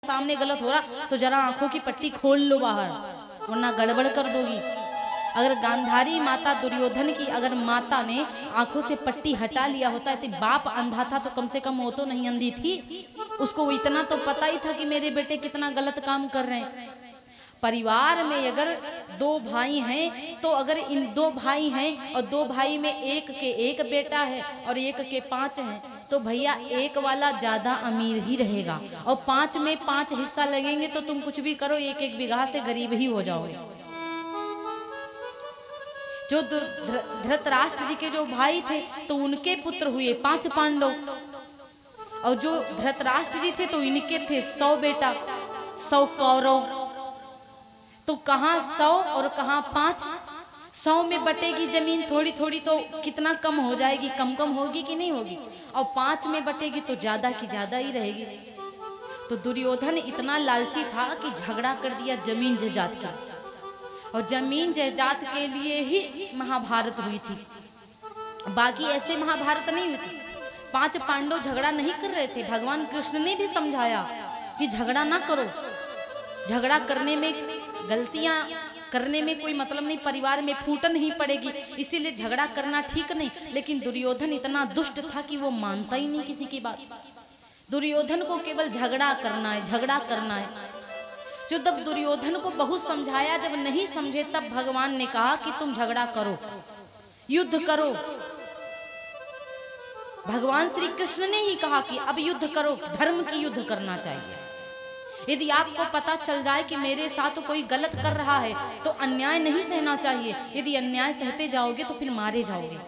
सामने गलत हो रहा तो जरा आंखों की पट्टी खोल लो बाहर, वरना गड़बड़ कर दोगी। अगर गांधारी माता दुर्योधन की अगर माता ने आंखों से पट्टी हटा लिया होता है, तो बाप अंधा था तो कम से कम वो तो नहीं अंधी थी, उसको इतना तो पता ही था कि मेरे बेटे कितना गलत काम कर रहे हैं। परिवार में अगर दो भाई हैं तो अगर इन दो भाई हैं और दो भाई में एक के एक बेटा है और एक के 5 हैं, तो भैया एक वाला ज्यादा अमीर ही रहेगा, और 5 में 5 हिस्सा लगेंगे तो तुम कुछ भी करो 1-1 बीघा से गरीब ही हो जाओगे। जो धृतराष्ट्र जी के जो भाई थे तो उनके पुत्र हुए 5 पांडव, और जो धृतराष्ट्र जी थे तो इनके थे 100 बेटा 100 कौरव। तो कहाँ 100 और कहाँ 5, 100 में बटेगी जमीन थोड़ी थोड़ी तो कितना कम हो जाएगी, कम होगी कि नहीं होगी, और 5 में बटेगी तो ज्यादा की ज्यादा ही रहेगी। तो दुर्योधन इतना लालची था कि झगड़ा कर दिया जमीन जायदाद का, और जमीन जायदाद के लिए ही महाभारत हुई थी, बाकी ऐसे महाभारत नहीं हुई थी। 5 पांडव झगड़ा नहीं कर रहे थे, भगवान कृष्ण ने भी समझाया कि झगड़ा ना करो, झगड़ा करने में गलतियां करने में कोई मतलब नहीं, परिवार में फूटन ही पड़ेगी, इसीलिए झगड़ा करना ठीक नहीं। लेकिन दुर्योधन इतना दुष्ट था कि वो मानता ही नहीं किसी की बात। दुर्योधन को केवल झगड़ा करना है, झगड़ा करना है। जो तब दुर्योधन को बहुत समझाया, जब नहीं समझे तब भगवान ने कहा कि तुम झगड़ा करो, युद्ध करो। भगवान श्री कृष्ण ने ही कहा कि अब युद्ध करो, धर्म की युद्ध करना चाहिए। यदि आपको पता चल जाए कि मेरे साथ कोई गलत कर रहा है तो अन्याय नहीं सहना चाहिए, यदि अन्याय सहते जाओगे तो फिर मारे जाओगे।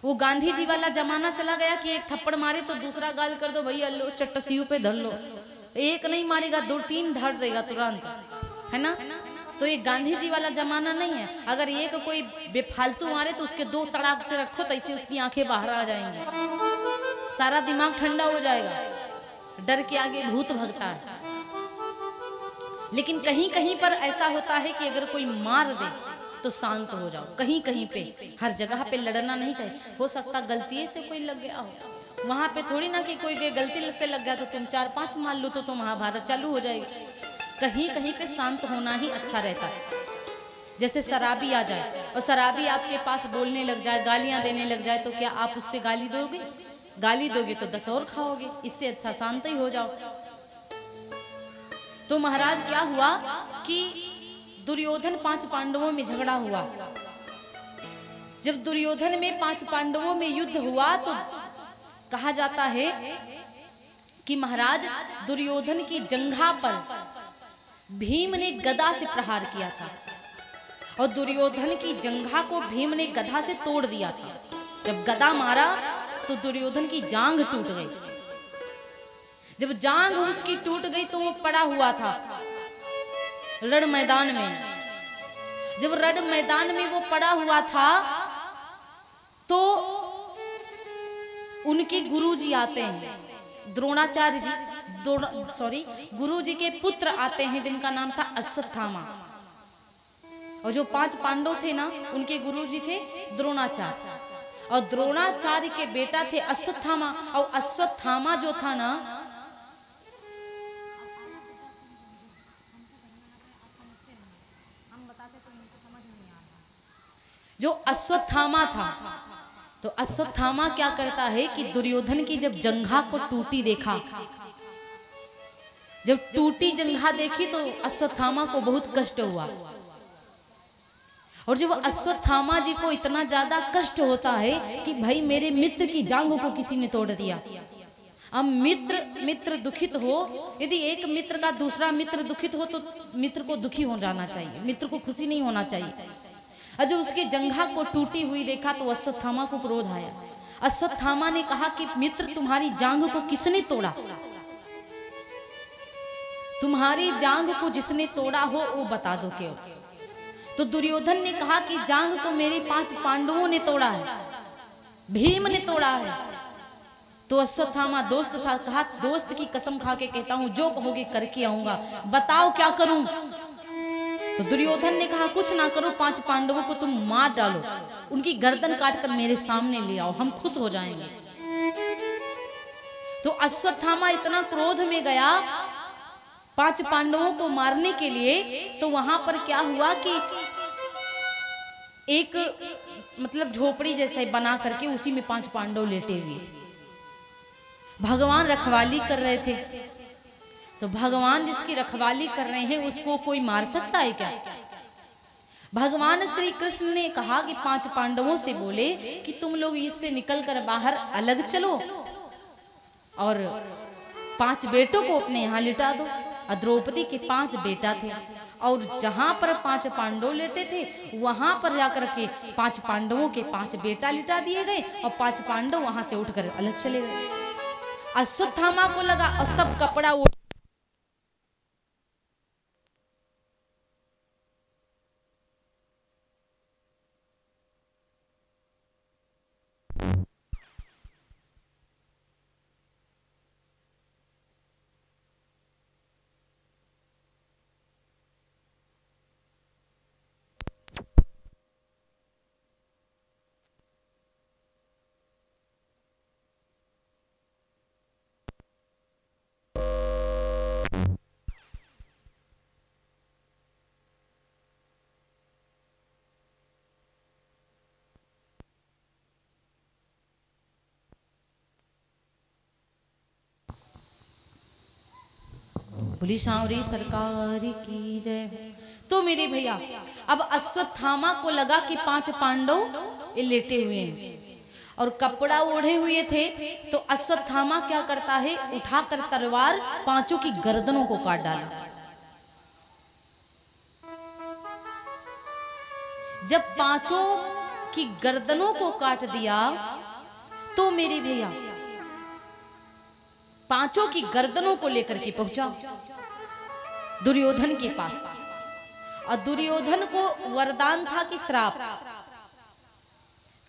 वो गांधी जी वाला जमाना चला गया कि एक थप्पड़ मारे तो दूसरा गाल कर दो, भैया लो चट्टसियों पे धर लो, एक नहीं मारेगा 2-3 धर देगा तुरंत, है ना। तो ये गांधी जी वाला जमाना नहीं है। अगर एक कोई बेफालतू मारे तो उसके 2 तड़ाक से रखो, तो ऐसे उसकी आंखें बाहर आ जाएंगी, सारा दिमाग ठंडा हो जाएगा। डर के आगे भूत भगता है। लेकिन कहीं कहीं पर ऐसा होता है कि अगर कोई मार दे तो शांत हो जाओ, कहीं कहीं पे, हर जगह पे लड़ना नहीं चाहिए। हो सकता गलती से कोई लग गया हो, वहां पे थोड़ी ना कि कोई गलती से लग गया तो तुम 4-5 मान लो तो महाभारत चालू हो जाएगी। कहीं कहीं पे शांत होना ही अच्छा रहता है। जैसे शराबी आ जाए और शराबी आपके पास बोलने लग जाए, गालियां देने लग जाए, तो क्या आप उससे गाली दोगे? गाली दोगे तो 10 और खाओगे, इससे अच्छा शांत ही हो जाओ। तो महाराज क्या हुआ कि दुर्योधन 5 पांडवों में झगड़ा हुआ। जब दुर्योधन में 5 पांडवों में युद्ध हुआ तो कहा जाता है कि महाराज दुर्योधन की जंघा पर भीम ने गदा से प्रहार किया था, और दुर्योधन की जंघा को भीम ने गदा से तोड़ दिया था। जब गदा मारा तो दुर्योधन की जांघ टूट गई। जब जांघ उसकी टूट गई तो वो पड़ा हुआ था रण मैदान में। जब रण मैदान में वो पड़ा हुआ था तो उनके गुरुजी आते हैं, द्रोणाचार्य जी, गुरुजी के पुत्र आते हैं जिनका नाम था अश्वत्थामा। और जो 5 पांडव थे ना, उनके गुरुजी थे द्रोणाचार्य, और द्रोणाचार्य के बेटा थे अश्वत्थामा। और अश्वत्थामा जो था ना, जो अश्वत्थामा था, तो अश्वत्थामा क्या करता है कि दुर्योधन की जब जंघा को टूटी देखा, जब टूटी जंघा देखी तो अश्वत्थामा को बहुत कष्ट हुआ। और जब अश्वत्थामा जी को इतना ज्यादा कष्ट होता है कि भाई मेरे मित्र की जांघ को किसी ने तोड़ दिया। अब मित्र दुखित हो, यदि एक मित्र का दूसरा मित्र दुखित हो तो मित्र को दुखी हो जाना चाहिए, मित्र को खुशी नहीं होना चाहिए। और जब उसकी जंघा को टूटी हुई देखा तो अश्वत्थामा को क्रोध आया। अश्वत्थामा ने कहा कि मित्र तुम्हारी जांघ को किसने तोड़ा? तुम्हारी जांघ को जिसने तोड़ा हो वो बता दो क्यों। तो दुर्योधन ने कहा कि जांघ को मेरे 5 पांडवों ने तोड़ा है, भीम ने तोड़ा है। तो अश्वत्थामा दोस्त था, कहा दोस्त की कसम खा के कहता हूं जो कहोगे करके आऊंगा, बताओ क्या करूं। तो दुर्योधन ने कहा कुछ ना करो, 5 पांडवों को तुम मार डालो, उनकी गर्दन काटकर मेरे सामने ले आओ, हम खुश हो जाएंगे। तो अश्वत्थामा इतना क्रोध में गया 5 पांडवों को मारने के लिए। तो वहां पर क्या हुआ कि एक मतलब झोपड़ी जैसा बना करके उसी में 5 पांडव लेटे हुए थे। भगवान रखवाली कर रहे थे। तो भगवान जिसकी रखवाली कर रहे हैं उसको कोई मार सकता है क्या? भगवान श्री कृष्ण ने कहा कि 5 पांडवों से बोले कि तुम लोग इससे निकलकर बाहर अलग चलो और 5 बेटों को अपने यहाँ लिटा दो। द्रौपदी के 5 बेटा थे और जहां पर 5 पांडव लेटे थे वहां पर जाकर के 5 पांडवों के 5 बेटा लिटा दिए गए और 5 पांडव वहां से उठकर अलग चले गए। अश्वत्थामा को लगा और सब कपड़ा उठ पुलिस सांवरी सरकार की जय। तो मेरे भैया अब अश्वत्थामा को लगा कि 5 पांडव लेटे हुए हैं और कपड़ा ओढ़े हुए थे। तो अश्वत्थामा क्या करता है, उठाकर तलवार 5 की गर्दनों को काट डाला। जब 5 की गर्दनों को काट दिया तो मेरे भैया 5 की गर्दनों को लेकर के पहुंचा दुर्योधन के पास। और दुर्योधन को वरदान था कि श्राप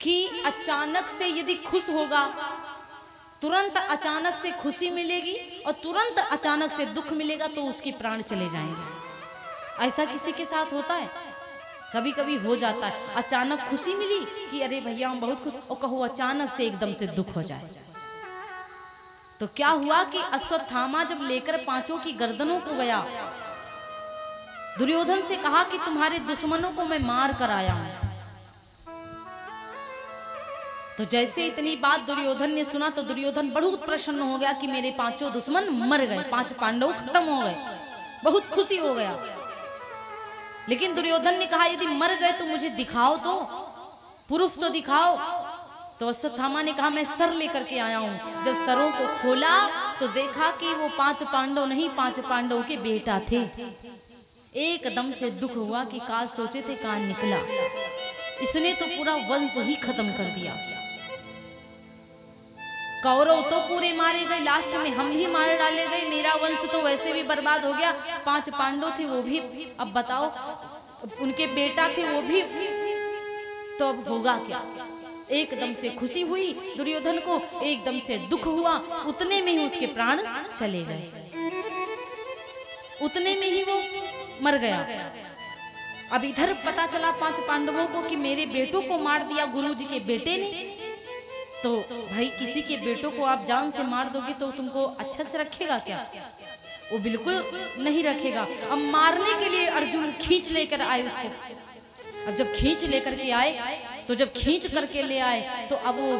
कि अचानक से यदि खुश होगा तुरंत अचानक से खुशी मिलेगी और तुरंत अचानक से दुख मिलेगा तो उसके प्राण चले जाएंगे। ऐसा किसी के साथ होता है? कभी कभी हो जाता है। अचानक खुशी मिली कि अरे भैया हम बहुत खुश, और कहो अचानक से एकदम से दुख हो जाए। तो क्या हुआ कि अश्वत्थामा जब लेकर 5 की गर्दनों को गया, दुर्योधन से कहा कि तुम्हारे दुश्मनों को मैं मार कर आया हूं। तो जैसे इतनी बात दुर्योधन ने सुना तो दुर्योधन बहुत प्रसन्न हो गया कि मेरे 5 दुश्मन मर गए, 5 पांडव खत्म हो गए, बहुत खुशी हो गया। लेकिन दुर्योधन ने कहा यदि मर गए तो मुझे दिखाओ, तो प्रूफ तो दिखाओ। तो अश्वत्थामा ने कहा मैं सर लेकर के आया हूं। जब सरों को खोला तो देखा कि वो 5 पांडव नहीं 5 पांडव के बेटा थे। एकदम से दुख हुआ कि काल सोचे थे कहां निकला, इसने तो पूरा वंश ही खत्म कर दिया। कौरव तो पूरे मारे गए, लास्ट में हम भी मार डाले गए, मेरा वंश तो वैसे भी बर्बाद हो गया। 5 पांडव थे वो भी, अब बताओ उनके बेटा थे वो भी, तो अब होगा क्या? एकदम से खुशी हुई दुर्योधन को, एकदम से दुख हुआ, उतने में ही उसके प्राण चले गए, उतने में ही वो मर गया। अब इधर पता चला 5 पांडवों को कि मेरे बेटों को मार दिया गुरुजी के बेटे ने। तो भाई किसी के बेटों को आप जान से मार दोगे तो तुमको अच्छा से रखेगा क्या? वो बिल्कुल नहीं रखेगा। अब मारने के लिए अर्जुन खींच लेकर आए उसको। अब जब खींच लेकर के आए तो जब खींच करके ले आए तो अब वो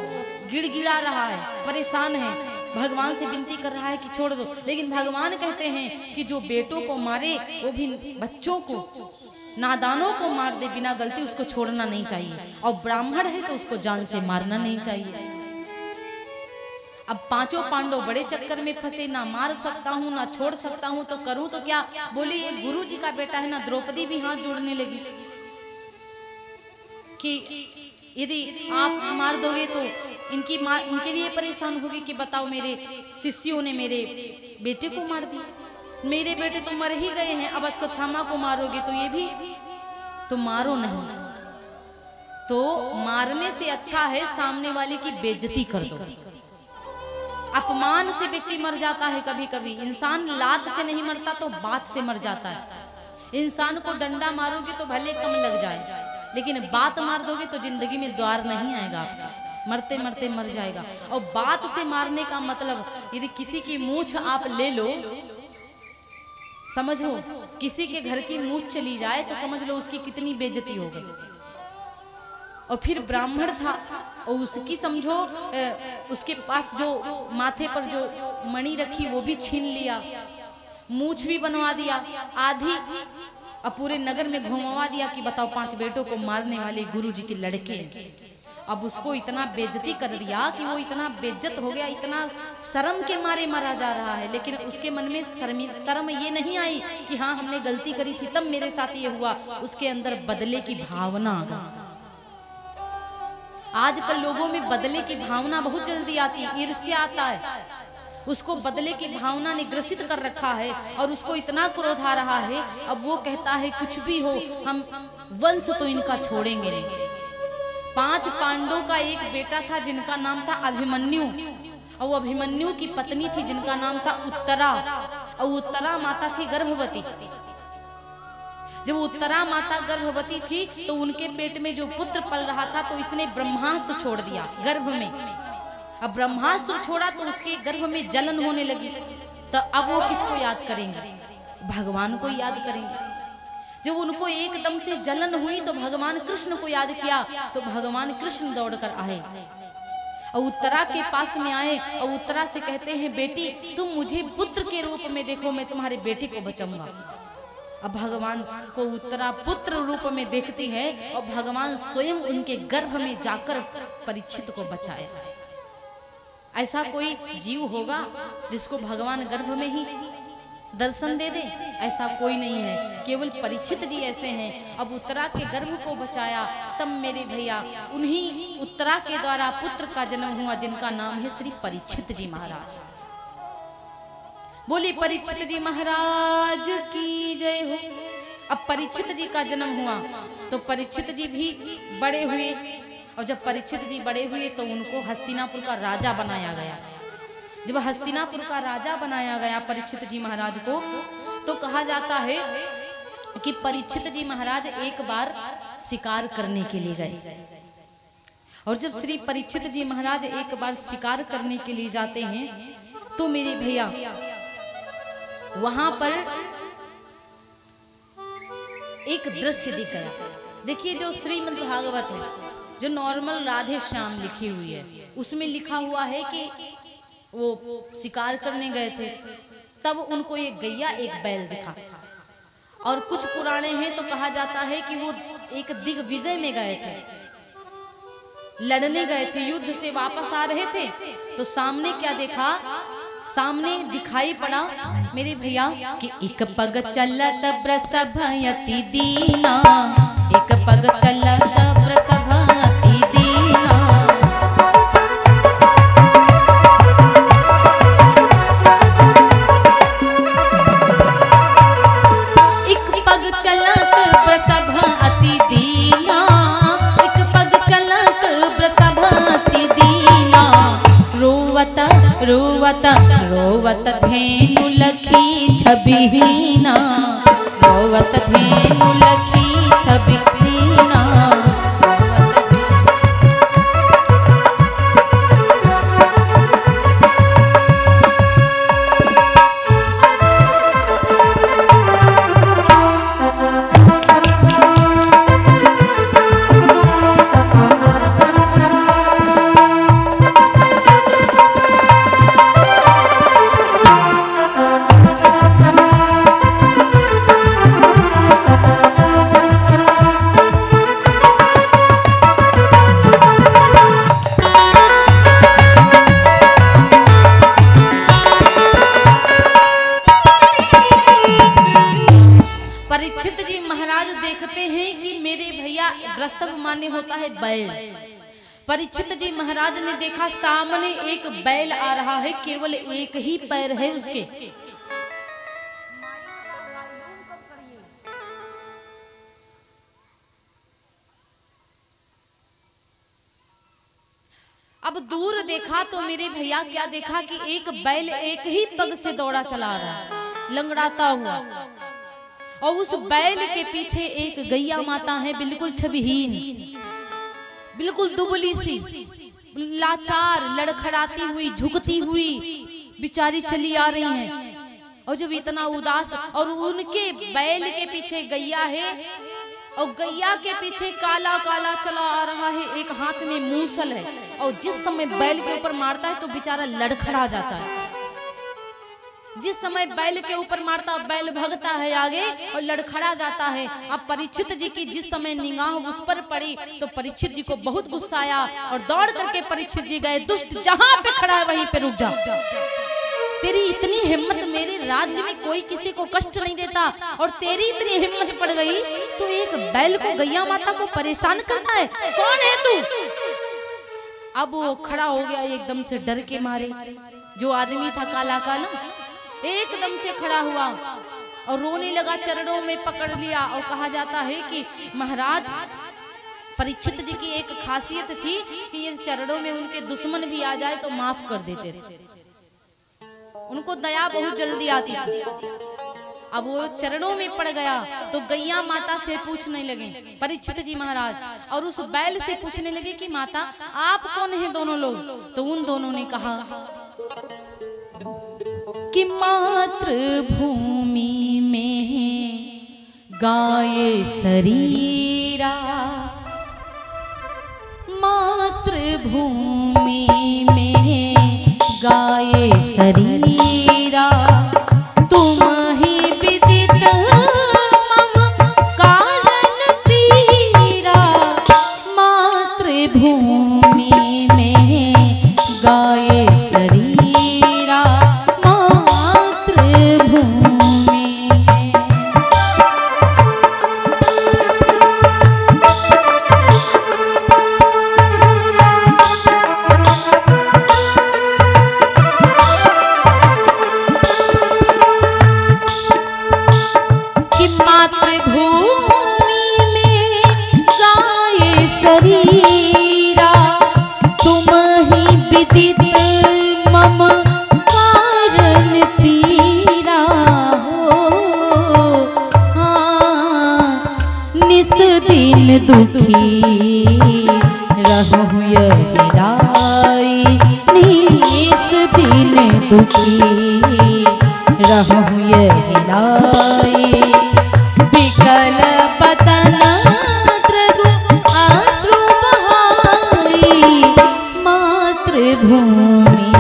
गिड़गिड़ा रहा है, परेशान है, भगवान से विनती कर रहा है कि छोड़ दो। लेकिन भगवान कहते हैं कि जो बेटों को मारे वो भी बच्चों को, नादानों को मार दे बिना गलती, उसको छोड़ना नहीं चाहिए। और ब्राह्मण है तो उसको जान से मारना नहीं चाहिए। अब 5 पांडव बड़े चक्कर में फंसे, ना मार सकता हूँ ना छोड़ सकता हूँ, तो करूँ तो क्या? बोली एक गुरु जी का बेटा है ना। द्रौपदी भी हाथ जोड़ने लगी कि यदि आप मार दोगे तो इनके लिए परेशान होगी कि बताओ मेरे शिष्यों ने मेरे बेटे को मार दिया, मेरे बेटे तो मर ही गए हैं, अब अश्वत्थामा को मारोगे तो ये भी तो मारो नहीं। तो मारने से अच्छा है सामने वाले की बेइज्जती कर दो। अपमान से व्यक्ति मर जाता है। कभी कभी इंसान लात से नहीं मरता तो बात से मर जाता है। इंसान को डंडा मारोगे तो भले कम लग जाए, लेकिन बात मार दोगे तो जिंदगी में द्वार नहीं आएगा आपका, मरते मरते मर जाएगा। और बात से मारने का मतलब यदि किसी की मूंछ आप ले लो, समझो किसी के घर की मूछ चली जाए तो समझ लो उसकी कितनी बेइज्जती हो गई। और फिर ब्राह्मण था और उसकी समझो उसके पास जो माथे पर जो मणि रखी वो भी छीन लिया, मूछ भी बनवा दिया, आधी अब पूरे नगर में घुमवा दिया कि बताओ 5 बेटों को मारने वाले गुरुजी के लड़के। अब उसको इतना बेइज्जती कर दिया कि वो इतना बेइज्जत हो गया, इतना शर्म के मारे मारा जा रहा है। लेकिन उसके मन में शर्म ये नहीं आई कि हाँ हमने गलती करी थी तब मेरे साथ ये हुआ। उसके अंदर बदले की भावना आ गई। आजकल लोगों में बदले की भावना बहुत जल्दी आती है, ईर्ष्या आता है। उसको बदले की भावना ने ग्रसित कर रखा है और उसको इतना क्रोध आ रहा है। अब वो कहता है कुछ भी हो हम वंश तो इनका छोड़ेंगे नहीं। 5 पांडवों का एक बेटा था जिनका नाम था अभिमन्यु, और वो अभिमन्यु की पत्नी थी जिनका नाम था उत्तरा, और उत्तरा माता थी गर्भवती। जब उत्तरा माता गर्भवती थी तो उनके पेट में जो पुत्र पल रहा था तो इसने ब्रह्मास्त्र छोड़ दिया गर्भ में। अब ब्रह्मास्त्र छोड़ा तो उसके गर्भ में जलन होने लगी। तो अब वो किसको याद करेंगे? भगवान को याद करेंगे। जब उनको एकदम से जलन हुई तो भगवान कृष्ण को याद किया, तो भगवान कृष्ण दौड़कर आए और उत्तरा के पास में आए और उत्तरा से कहते हैं बेटी तुम मुझे पुत्र के रूप में देखो, मैं तुम्हारे बेटे को बचाऊंगा। अब भगवान को उत्तरा पुत्र रूप में देखती है और भगवान स्वयं उनके गर्भ में जाकर परीक्षित को बचाए। ऐसा कोई जीव होगा जिसको भगवान गर्भ में ही दर्शन दे दे? ऐसा कोई नहीं है, केवल परीक्षित जी ऐसे हैं। अब उत्तरा के गर्भ को बचाया, तब मेरे भैया उन्हीं उत्तरा के द्वारा पुत्र का जन्म हुआ जिनका नाम है श्री परीक्षित जी महाराज। बोली परीक्षित जी महाराज की जय हो। अब परीक्षित जी का जन्म हुआ तो परीक्षित जी भी बड़े हुए, और जब परीक्षित जी बड़े हुए तो उनको हस्तिनापुर का राजा बनाया गया। जब हस्तिनापुर का राजा बनाया गया परीक्षित जी महाराज को, तो कहा जाता है कि परीक्षित जी महाराज एक बार शिकार करने के लिए गए। और जब श्री परीक्षित जी महाराज एक बार शिकार करने के लिए जाते हैं तो मेरे भैया वहां पर एक दृश्य दिख गया। देखिए जो श्रीमद् भागवत है, जो नॉर्मल राधे श्याम लिखी हुई है, उसमें लिखा हुआ है कि वो शिकार करने गए थे, तब उनको एक गैया एक बैल दिखा। और कुछ पुराने हैं तो कहा जाता है कि वो एक दिग्विजय में गए थे, लड़ने गए थे, युद्ध से वापस आ रहे थे। तो सामने क्या देखा? सामने दिखाई पड़ा मेरे भैया कि एक पग चलत वृषभयति दीना, एक पग चलत वृषभयति दीना। एक पग चलत वृषभयति दीना, एक पग चलत वृषभयति दीना। रोवत रोवत रोवत धेनु लखी छबिहीना, रोवत धेनु लखी छबिहीना। परीक्षित जी महाराज देखते हैं कि मेरे भैया वृषभ माने होता है बैल। परीक्षित जी महाराज ने देखा सामने एक बैल आ रहा है, केवल एक ही पैर है उसके। अब दूर देखा तो मेरे भैया क्या देखा कि एक बैल एक ही पग से दौड़ा चला रहा है, लंगड़ाता हुआ, और उस बैल के पीछे एक गैया माता है, बिल्कुल छविहीन, बिल्कुल दुबली सी, लाचार, लड़खड़ाती हुई, झुकती हुई बिचारी चली आ रही हैं। और जब इतना उदास, और उनके बैल के पीछे गैया है और गैया के पीछे काला काला चला आ रहा है, एक हाथ में मूसल है, और जिस समय बैल के ऊपर मारता है तो बेचारा लड़खड़ा जाता है। जिस समय बैल के ऊपर मारता बैल भगता है आगे और लड़खड़ा जाता है। अब परीक्षित जी की जिस समय निगाह उस पर पड़ी तो परीक्षित जी को बहुत गुस्सा आया और दौड़ करके परीक्षित जी गए, दुष्ट जहां पे खड़ा है वहीं पे रुक जा, तेरी इतनी हिम्मत, मेरे राज्य में कोई किसी को कष्ट नहीं देता और तेरी इतनी हिम्मत पड़ गई, तू एक बैल को, गैया माता को परेशान करता है, कौन है तू? अब वो खड़ा हो गया एकदम से डर के मारे, जो आदमी था काला काला एकदम से खड़ा हुआ और रोने लगा, चरणों में पकड़ लिया। और कहा जाता है कि महाराज परीक्षित जी की एक खासियत थी कि ये चरणों में उनके दुश्मन भी आ जाए तो माफ कर देते थे, उनको दया बहुत जल्दी आती थी। अब वो चरणों में पड़ गया तो गैया माता से पूछने लगे परीक्षित जी महाराज, और उस बैल से पूछने लगे कि माता आप कौन हैं दोनों लोग? तो उन दोनों ने कहा कि मातृभूमि में गाये शरीरा, मातृभूमि में गाये शरीरा, तुम ही विदित मम कारण पीरा, मातृभूमि में गाये शरीरा, दुखी रहूं यही राई, निस दिन दुखी रहूं यही राई, विकल बदन द्रगु आश्रु बहाई, मातृभूमि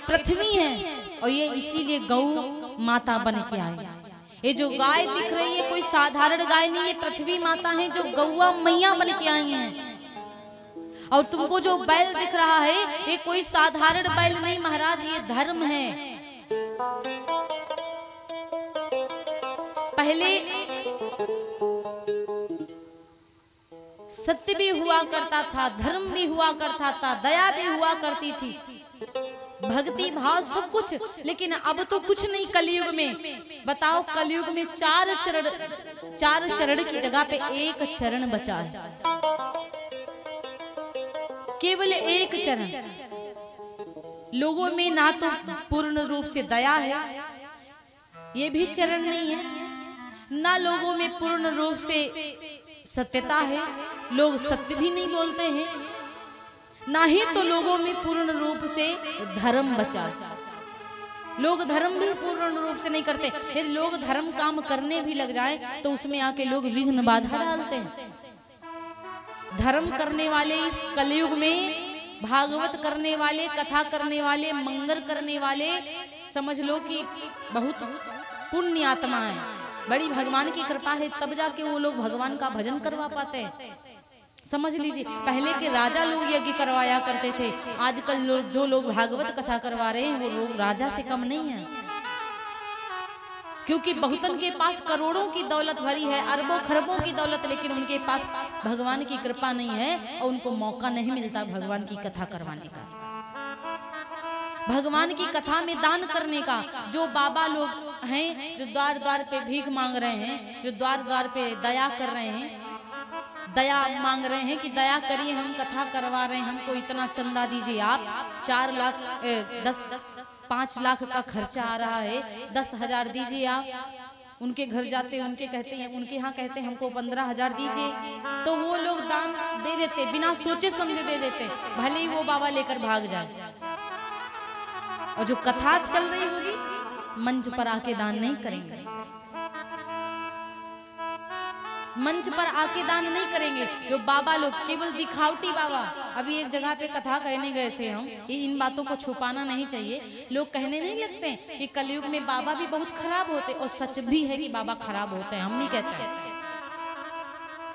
पृथ्वी है और ये इसीलिए गौ माता बन के आए। ये जो गाय दिख रही है कोई साधारण गाय नहीं, ये पृथ्वी माता है जो गौआ मैया बन के आई हैं। और तुमको जो बैल दिख रहा है ये कोई साधारण बैल नहीं महाराज, ये धर्म है। पहले सत्य भी हुआ करता था, धर्म भी हुआ करता था, दया भी हुआ करती थी, भक्ति भाव सब कुछ, लेकिन अब तो कुछ नहीं। कलयुग में बताओ, कलयुग में चार चरण की जगह पे एक चरण बचा है, केवल एक चरण। लोगों में ना तो पूर्ण रूप से दया है, ये भी चरण नहीं है, ना लोगों में पूर्ण रूप से सत्यता है, लोग सत्य भी नहीं बोलते हैं, ना ही तो लोगों में पूर्ण रूप से धर्म बचा। लोग धर्म भी पूर्ण रूप से नहीं करते। यदि लोग धर्म काम करने भी लग जाए तो उसमें आके लोग विघ्न बाधा डालते हैं। धर्म करने वाले इस कलयुग में, भागवत करने वाले, कथा करने वाले, मंगल करने वाले, समझ लो कि बहुत पुण्य आत्मा है, बड़ी भगवान की कृपा है, तब जाके वो लोग भगवान का भजन करवा पाते हैं। समझ लीजिए, पहले के राजा लोग यज्ञ करवाया करते थे, आजकल जो लोग भागवत कथा करवा रहे हैं वो लोग राजा से कम नहीं है। क्योंकि बहुतन के पास करोड़ों की दौलत भरी है, अरबों खरबों की दौलत, लेकिन उनके पास भगवान की कृपा नहीं है और उनको मौका नहीं मिलता भगवान की कथा करवाने का, भगवान की कथा में दान करने का। जो बाबा लोग हैं जो द्वार द्वार पे भीख मांग रहे हैं, जो द्वार द्वार पे दया कर रहे हैं, दया मांग रहे हैं कि दया करिए, हम कथा करवा रहे हैं, हमको इतना चंदा दीजिए आप, 4 लाख 5 लाख का खर्चा आ रहा है, 10,000 दीजिए आप। उनके घर जाते हैं, उनके कहते हैं, उनके यहाँ कहते हैं हमको 15,000 दीजिए, तो वो लोग दान दे देते, बिना सोचे समझे दे देते, भले ही वो बाबा लेकर भाग जाए। और जो कथा चल रही होगी मंच पर आके दान नहीं करेंगे, मंच पर आके दान नहीं करेंगे। जो बाबा लोग केवल दिखावटी बाबा, अभी एक जगह पे कथा कहने गए थे हम, इन बातों को छुपाना नहीं चाहिए। लोग कहने नहीं लगते कि कलयुग में बाबा भी बहुत खराब होते, और सच भी है कि बाबा खराब होते हैं, हम नहीं कहते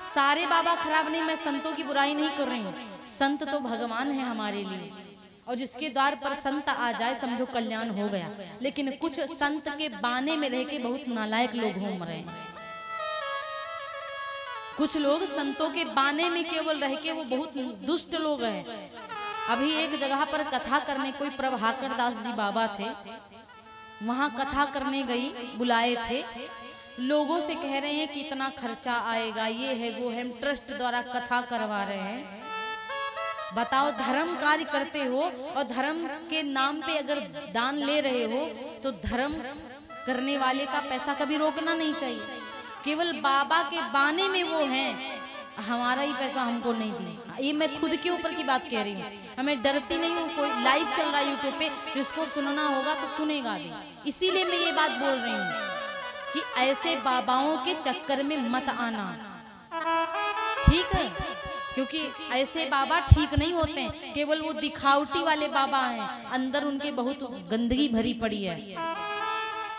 सारे बाबा खराब नहीं। मैं संतों की बुराई नहीं कर रही हूँ, संत तो भगवान है हमारे लिए, और जिसके द्वार पर संत आ जाए समझो कल्याण हो गया। लेकिन कुछ संत के बाने में रह के बहुत नालायक लोग घूम रहे हैं, कुछ लोग संतों के बाने में केवल रह के वो बहुत दुष्ट लोग हैं। अभी एक जगह पर कथा करने कोई प्रभाकर दास जी बाबा थे, वहां कथा करने गई, बुलाए थे, लोगों से कह रहे हैं कि इतना खर्चा आएगा, ये है वो है, हम ट्रस्ट द्वारा कथा करवा रहे हैं। बताओ, धर्म कार्य करते हो और धर्म के नाम पे अगर दान ले रहे हो तो धर्म करने वाले का पैसा कभी रोकना नहीं चाहिए। केवल बाबा के बाने में वो हैं, हमारा ही पैसा हमको नहीं दी। ये मैं खुद के ऊपर की बात कह रही हूँ, हमें डरती नहीं हूँ। कोई लाइव चल रहा है यूट्यूब पे, जिसको सुनना होगा तो सुनेगा भी। इसीलिए मैं ये बात बोल रही हूँ कि ऐसे बाबाओं के चक्कर में मत आना, ठीक है? क्योंकि ऐसे बाबा ठीक नहीं होते हैं, केवल वो दिखावटी वाले बाबा हैं, अंदर उनके बहुत गंदगी भरी पड़ी है।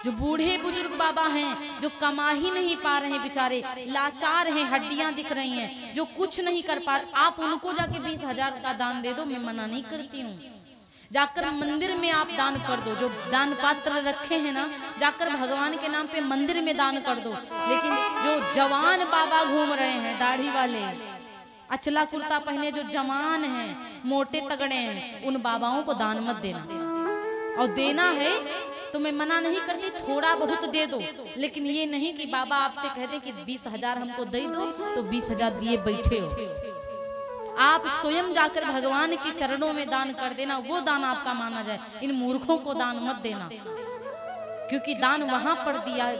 जो बूढ़े बुजुर्ग बाबा हैं, जो कमा ही नहीं पा रहे हैं, बेचारे लाचार हैं, हड्डियां दिख रही हैं, जो कुछ नहीं कर पा रहे, आप उनको जाके 20,000 का दान दे दो, मैं मना नहीं करती हूँ। जाकर मंदिर में आप दान कर दो, जो दान पात्र रखे हैं ना, जाकर भगवान के नाम पे मंदिर में दान कर दो। लेकिन जो जवान बाबा घूम रहे हैं, दाढ़ी वाले, अचला कुर्ता पहने, जो जवान हैं, मोटे तगड़े हैं, उन बाबाओं को दान मत देना। और देना है तो मैं मना नहीं करती, थोड़ा बहुत दे दो, लेकिन ये नहीं कि बाबा आपसे कह दे कि 20,000 हमको दे दो तो 20,000 दिए बैठे हो। आप स्वयं जाकर भगवान के चरणों में दान कर देना, वो दान आपका माना जाए। इन मूर्खों को दान मत देना, क्योंकि दान वहां पर दिया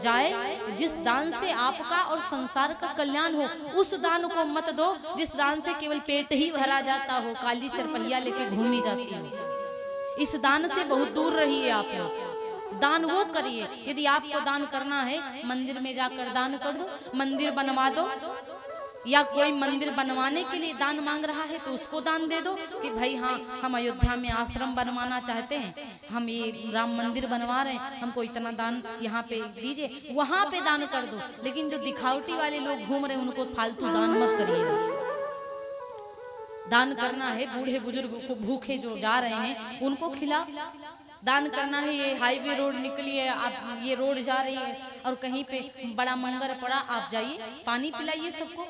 जाए जिस दान से आपका और संसार का कल्याण हो। उस दान को मत दो जिस दान से केवल पेट ही भरा जाता हो, काली चरपहिया लेके घूमी जाती हो। इस दान से बहुत दूर रहिए आप लोग। दान वो करिए, यदि आपको दान करना है मंदिर में जाकर दान कर दो, मंदिर बनवा दो, या कोई मंदिर बनवाने के लिए दान मांग रहा है तो उसको दान दे दो कि भाई हाँ, हम अयोध्या में आश्रम बनवाना चाहते हैं, हम ये राम मंदिर बनवा रहे हैं, हमको इतना दान यहाँ पे दीजिए, वहां पे दान कर दो। लेकिन जो दिखावटी वाले लोग घूम रहे हैं उनको फालतू दान मत करिए। दान करना है, बूढ़े बुजुर्ग को भूखे जो जा रहे हैं उनको खिला दान करना है। ये हाईवे रोड निकली है, आप ये रोड जा रही है और कहीं पे बड़ा मंगर पड़ा, आप जाइए पानी पिलाइए सबको।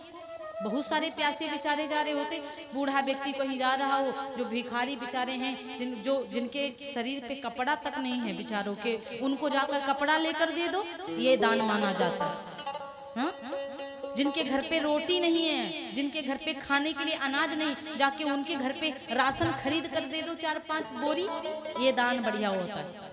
बहुत सारे प्यासे बेचारे जा रहे होते, बूढ़ा व्यक्ति कहीं जा रहा हो, जो भिखारी बेचारे हैं, जिनके शरीर पे कपड़ा तक नहीं है बेचारों के, उनको जाकर कपड़ा लेकर दे दो, ये दान माना जाता है। हाँ? जिनके घर पे रोटी नहीं है, जिनके घर पे खाने के लिए अनाज नहीं, जाके उनके घर पे राशन खरीद कर दे दो 4-5 बोरी, ये दान बढ़िया होता है।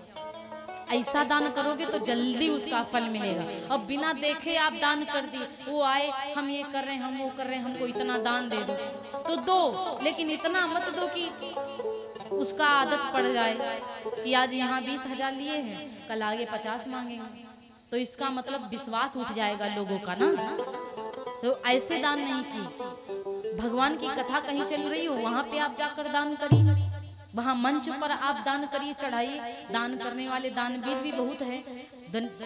ऐसा दान करोगे तो जल्दी उसका फल मिलेगा। और बिना देखे आप दान कर दिए, वो आए हम ये कर रहे हैं, हम वो कर रहे हैं, हमको इतना दान दे दो, तो दो, लेकिन इतना मत दो कि उसका आदत पड़ जाए कि आज यहाँ 20,000 लिए हैं, कल आगे 50 मांगेंगे, तो इसका मतलब विश्वास उठ जाएगा लोगों का ना। तो ऐसे दान नहीं की। भगवान की कथा कहीं चल रही हो, वहां पे आप जाकर दान करिए, वहां मंच पर आप दान करिए, चढ़ाइए। दान करने वाले दानवीर भी बहुत है,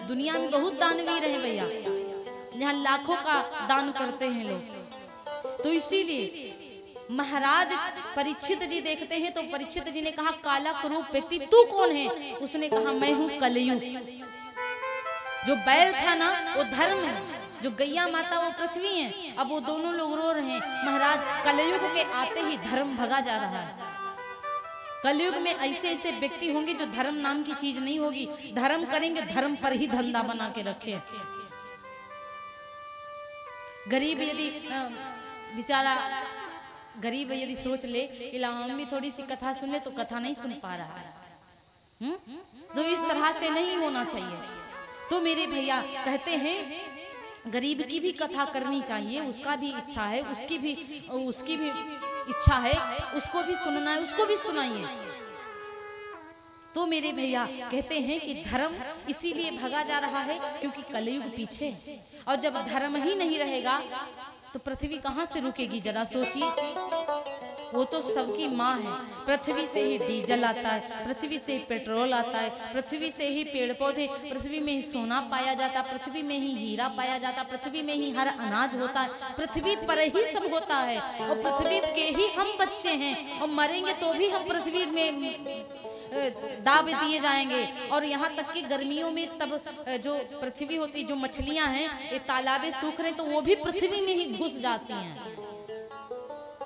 दुनिया में बहुत दानवीर है भैया, यहाँ लाखों का दान करते हैं लोग। तो इसीलिए महाराज परीक्षित जी देखते हैं, तो परीक्षित जी ने कहा, काला कुरूप व्यक्ति तू कौन है? उसने कहा, मैं हूं कलयुग। जो बैल था ना वो धर्म है, जो गैया माता वो पृथ्वी है। अब वो दोनों लोग रो रहे हैं, महाराज कलयुग के आते ही धर्म भगा जा रहा है। कलयुग में ऐसे ऐसे व्यक्ति होंगे जो धर्म नाम की चीज नहीं होगी, धर्म करेंगे धर्म पर ही धंधा बना के रखे। गरीब यदि बेचारा गरीब यदि सोच ले कि हम भी थोड़ी सी कथा सुन ले, तो कथा नहीं सुन पा रहा है। तो इस तरह से नहीं होना चाहिए। तो मेरे भैया कहते हैं गरीब की भी कथा करनी चाहिए, उसका भी इच्छा है, उसकी भी इच्छा है, उसको भी सुनना है, उसको भी सुनाइए। तो मेरे भैया कहते हैं कि धर्म इसीलिए भगा जा रहा है क्योंकि कलयुग पीछे, और जब धर्म ही नहीं रहेगा तो पृथ्वी कहाँ से रुकेगी? जरा सोचिए। वो तो सबकी माँ है। पृथ्वी से ही डीजल आता है, पृथ्वी से ही पेट्रोल आता है, पृथ्वी से ही पेड़ पौधे, पृथ्वी में ही सोना पाया जाता, पृथ्वी में ही हीरा पाया जाता, पृथ्वी में ही हर अनाज होता है, पृथ्वी पर ही सब होता है। और पृथ्वी के ही हम बच्चे हैं, और मरेंगे तो भी हम पृथ्वी में दाब दिए जाएंगे। और यहाँ तक कि गर्मियों में तब जो पृथ्वी होती, जो मछलियां हैं, ये तालाबे सूख रहे तो वो भी पृथ्वी में ही घुस जाती हैं,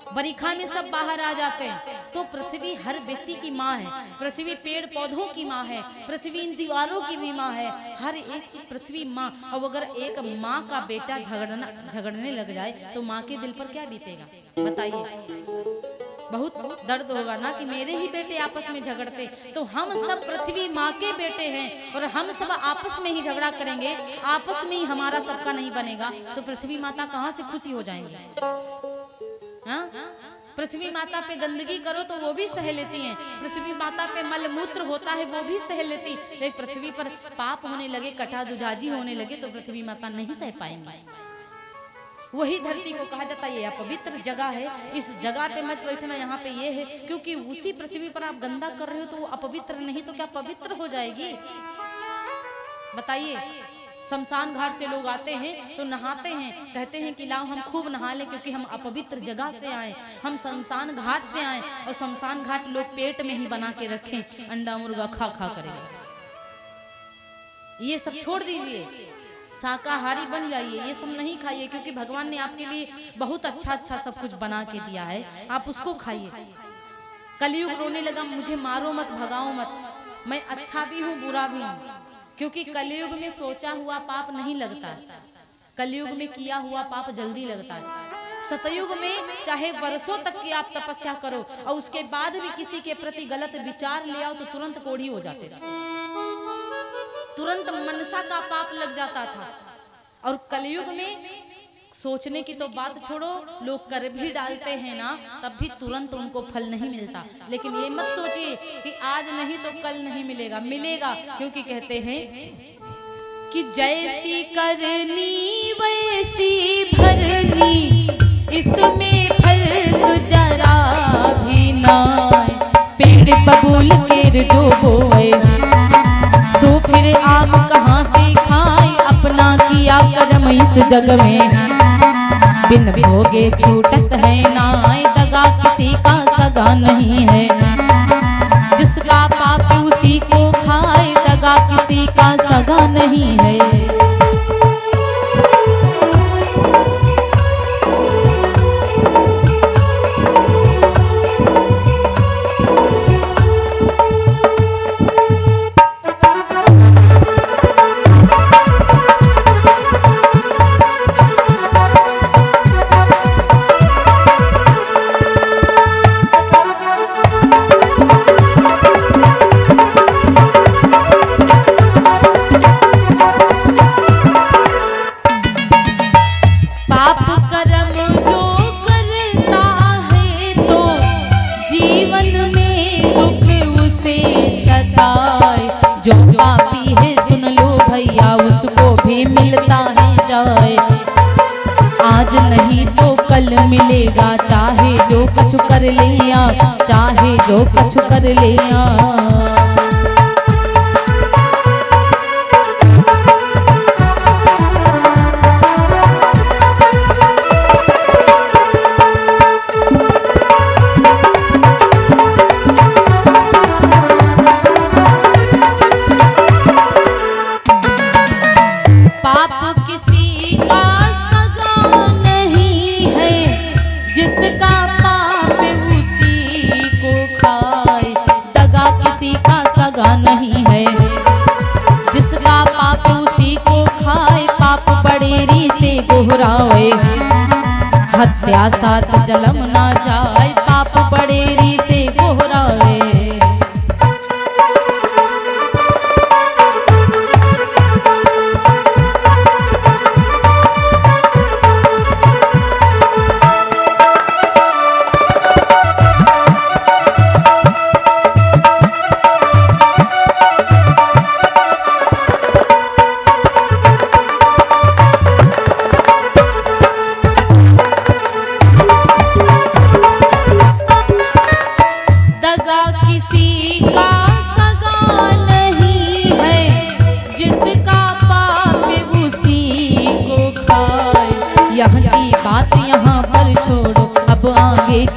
बरिखा में सब बाहर आ जाते हैं। तो पृथ्वी हर व्यक्ति की माँ है, पृथ्वी पेड़ पौधों की माँ है, पृथ्वी इन दीवारों की भी माँ है, हर एक चीज पृथ्वी माँ। अब अगर एक माँ का बेटा झगड़ने लग जाए तो माँ के दिल पर क्या बीतेगा? बताइए। बहुत दर्द होगा ना कि मेरे ही बेटे आपस में झगड़ते। तो हम सब पृथ्वी माँ के बेटे हैं और हम सब आपस में ही झगड़ा करेंगे, आपस में ही हमारा सबका नहीं बनेगा, तो पृथ्वी माता कहाँ से खुशी हो जाएंगी? हाँ? पृथ्वी माता पे गंदगी करो तो वो भी सह लेती हैं, पृथ्वी माता पे मलमूत्र होता है वो भी सह लेती, लेकिन पृथ्वी पर पाप होने लगे, कटा दुजाजी होने लगे तो पृथ्वी माता नहीं सह पाएंगे। वही धरती को कहा जाता है ये अपवित्र जगह है, इस जगह पे मत बैठना, यहाँ पे ये है, क्योंकि उसी पृथ्वी पर आप गंदा कर रहे हो तो वो अपवित्र नहीं तो क्या पवित्र हो जाएगी? बताइए। शमशान घाट से लोग आते हैं तो नहाते हैं, कहते हैं कि लाओ हम खूब नहा लें क्योंकि हम अपवित्र जगह से आए, हम शमशान घाट से आए। और शमशान घाट लोग पेट में ही बना के रखें, अंडा मुर्गा खा खा करेंगे। ये सब छोड़ दीजिए, शाकाहारी बन जाइए, ये सब नहीं खाइए, क्योंकि भगवान ने आपके लिए बहुत अच्छा अच्छा सब कुछ बना के दिया है, आप उसको खाइए। कलयुग रोने लगा मुझे मारो मत, भगाओ मत, मैं अच्छा भी हूँ बुरा भी हूँ, क्योंकि कलयुग में सोचा हुआ पाप नहीं लगता, कलयुग में किया हुआ पाप जल्दी लगता है। सतयुग में चाहे वर्षों तक की आप तपस्या करो और उसके बाद भी किसी के प्रति गलत विचार ले आओ तो तुरंत कोढ़ी हो जाते थे, तुरंत मनसा का पाप लग जाता था। और कलयुग में सोचने की तो बात छोड़ो, लोग कर भी डालते हैं ना तब भी तुरंत उनको फल नहीं मिलता। लेकिन ये मत सोचिए कि आज नहीं तो कल नहीं मिलेगा, मिलेगा, क्योंकि कहते हैं कि जैसी करनी वैसी भरनी, इसमें फल तो जरा भी ना, पेड़ बबूल के जो बोए सो फिर आप कहाँ से खाए, अपना किया कर्म इस जग में, बिन भोगे छूटत है नाय, दगा किसी का सगा नहीं है, जिसका पाप उसी को खाए, दगा किसी का सगा नहीं है। जो पापी है सुन लो भैया उसको भी मिलता है जाए, आज नहीं तो कल मिलेगा, चाहे जो कुछ कर लिया, चाहे जो कुछ कर लिया। हत्या साथ जलम ना जाए, पाप बड़ेरी से गोहरावे।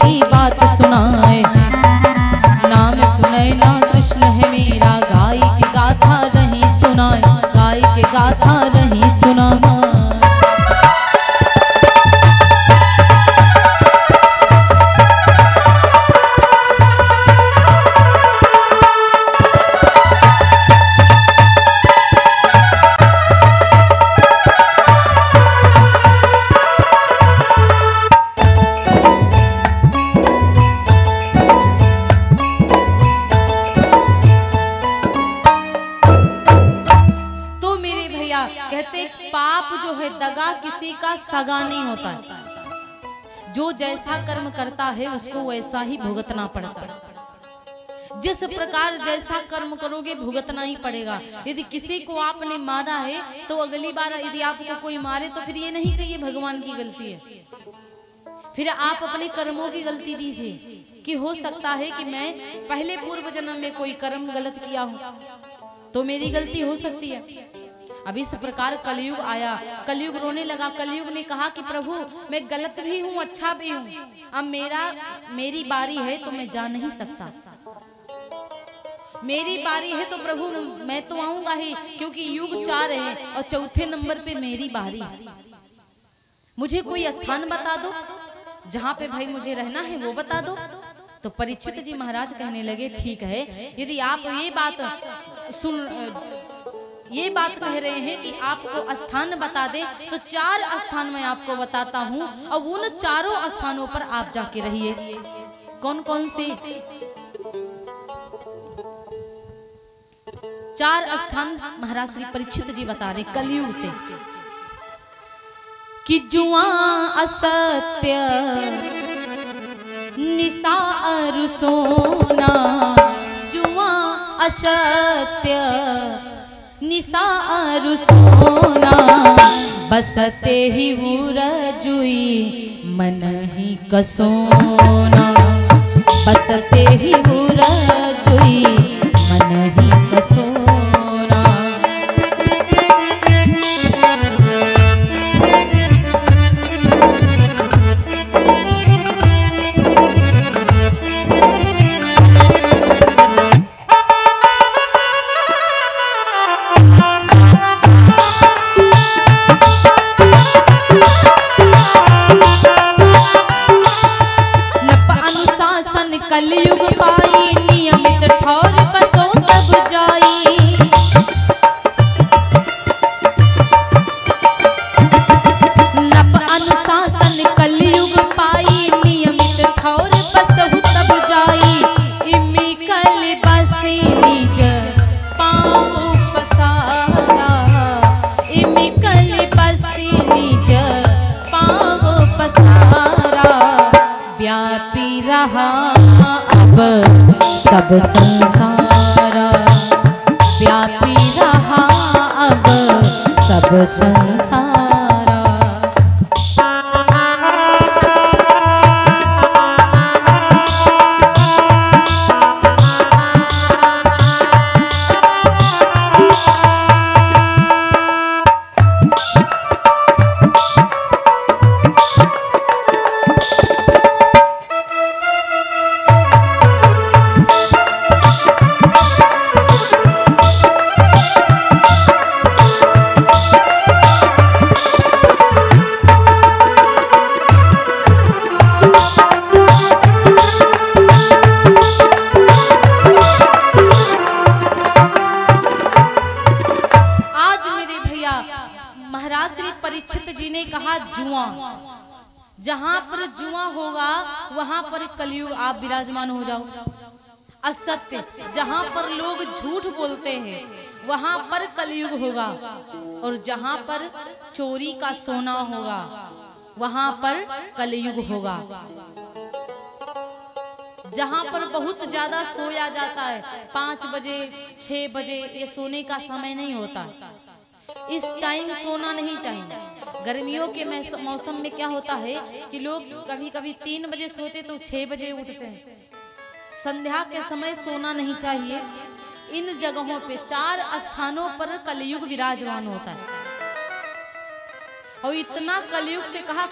की बात सुनाए, नाम सुनाए ना कृष्ण है मेरा, गाय की गाथा रही सुनाए, गाय की गाथा रही सुनाए। दगा किसी का सगा नहीं होता है, जो जैसा कर्म करता है उसको वैसा ही भुगतना पड़ता है। जिस प्रकार जैसा कर्म करोगे भुगतना ही पड़ेगा। यदि किसी को आपने मारा है तो अगली बार यदि आपको कोई मारे तो फिर ये नहीं कहिए भगवान की गलती है, फिर आप अपने कर्मों की गलती दीजिए कि हो सकता है कि मैं पहले पूर्व जन्म में कोई कर्म गलत किया हूं तो मेरी गलती हो सकती है। अब इस प्रकार कलयुग आया, कलयुग रोने लगा। कलयुग ने कहा कि प्रभु मैं गलत भी हूँ अच्छा भी हूँ, अब मेरी बारी है तो मैं जा नहीं सकता, मेरी बारी है तो प्रभु मैं तो आऊंगा ही, क्योंकि युग 4 है और चौथे नंबर पे मेरी बारी। मुझे कोई स्थान बता दो जहाँ पे भाई मुझे रहना है वो बता दो। तो परीक्षित जी महाराज कहने लगे ठीक है, यदि आप ये बात कह रहे हैं कि आपको स्थान बता दे तो 4 स्थान मैं आपको बताता हूँ और उन 4 स्थानों पर आप जाके रहिए। कौन कौन से 4 स्थान महाराज श्री परीक्षित जी बता रहे कलयुग से कि जुआ असत्य निसार सोना, जुआ असत्य निसार सोना, बसते ही उरजुई मन ही कसोना, बसते ही उरजुई मन ही कसोना। कलयुग पाई नियमित ठौर बसो तब जाई, नप अनुशासन कलयुग पाई नियमित ठौर बसो तब जाई, इमी कल बसी निज पाँव पसारा, इमी कल बसी निज पाँव पसारा, व्यापी रहा सब संसारा, व्यापी रहा अब सब संसारा। जहां पर जुआ होगा वहां पर कलयुग आप विराजमान हो जाओ। असत्य, जहां पर लोग झूठ बोलते हैं वहां पर कलयुग होगा, और जहां पर चोरी का सोना होगा वहां पर कलयुग होगा। जहां पर बहुत ज्यादा सोया जाता है, 5 बजे 6 बजे, ये सोने का समय नहीं होता। इस टाइम सोना नहीं चाहिए। गर्मियों के मौसम में क्या होता है कि लोग कभी कभी 3 बजे सोते तो 6 बजे उठते हैं। संध्या के समय सोना नहीं चाहिए। इन जगहों पे 4 स्थानों पर कलयुग विराजमान होता है, और इतना कलयुग से कहा